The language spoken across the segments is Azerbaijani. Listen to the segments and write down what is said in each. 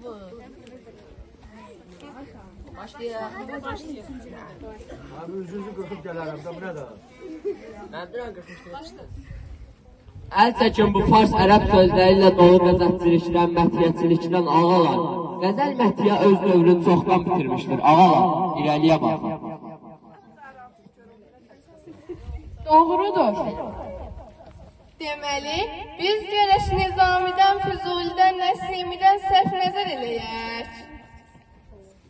bu? Başlayaq. Abi üzünüzü qırxıb gələrəm də, bu nə də? Mən bir an qırxmışdım. Əl çəkin bu fars ərəb sözləri ilə dolu qəzətçilikdən, mətiyyətçilikdən ağalar. Qəzəl mətiyyə öz dövrünü çoxdan bitirmişdir. Ağalar, irəliyə baxın. Doğrudur. Deməli, biz gərək Nizamidən, Füzulidən, Nəsimidən səhv nəzər eləyək.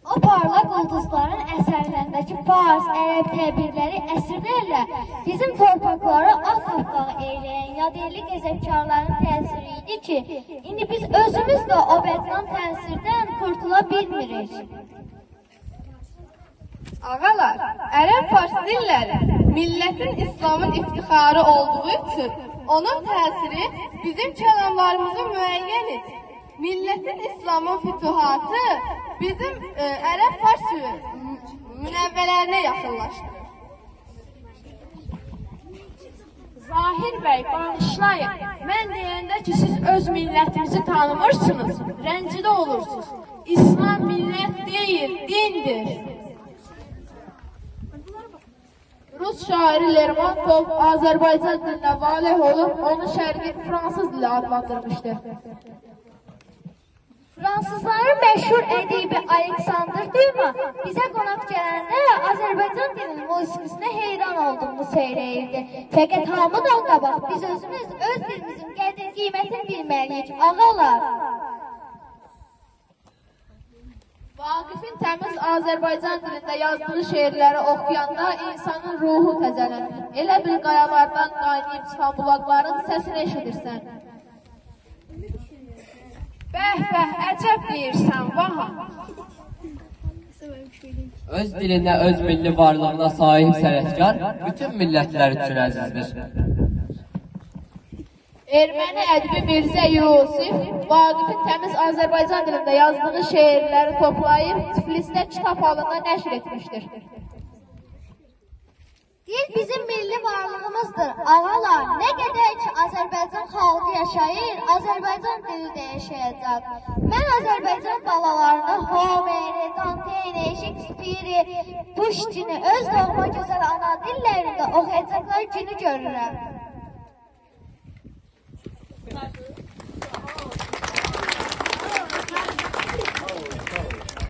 O parlaq ulduzların əsərlərindəki fars, ərəb təbirləri əsrlərlə bizim torpaqları ağ-qapqağı eyləyən yadeli qəzəbkarların təsiri idi ki, indi biz özümüz də o bədnam təsirdən qurtula bilmirik. Ağalar, ərəb-fars dilləri millətin İslamın iftixarı olduğu üçün onun təsiri bizim kəlamlarımızı müəyyən edir. Millətin İslamın fütuhatı bizim ərəb-fars münəvvələrinə yaxınlaşdırır. Zahir bəy, bağışlayın. Mən deyəndə ki, siz öz millətinizi tanımırsınız, rəncidə olursunuz. İslam millət deyil, dindir. Rus şairi Lermontov Azərbaycan dilinə valeh olub, onu şərqin fransız dili adlandırmışdır. Fransızların məşhur ədibi Aleksandr Düma bizə qonaq gələndə Azərbaycan dilinin musiqisinə heyran olduğunu söyləyirdi. Fəqət hamıdan qabaq biz özümüz öz dilimizin qədir qiymətini bilməliyik, ağalar. Vaqifin təmiz Azərbaycan dilində yazdığı şeirləri oxuyanda insanın ruhu təzələnir. Elə bil qayalardan qaynayıb çıxan bulaqların səsini eşidirsən. Bəh, əcəb deyirsən, vaha. Öz dilinə, öz milli varlığına sahib sənətkar bütün millətlər üçün əzizdir. Erməni ədəbi Mirzə Yusif Vaqifin təmiz Azərbaycan dilində yazdığı şeirləri toplayıb Tiflisdə kitab halında nəşr etmişdir. Dil bizim milli varlığımızdır, ağalar. Nə qədər ki Azərbaycan xalqı yaşayır, Azərbaycan dili də yaşayacaq. Mən Azərbaycan balalarını Homeri, Danteyni, Shakespeare, Pushkini öz doğma gözəl ana dillərində oxuyacaqlar günü görürəm.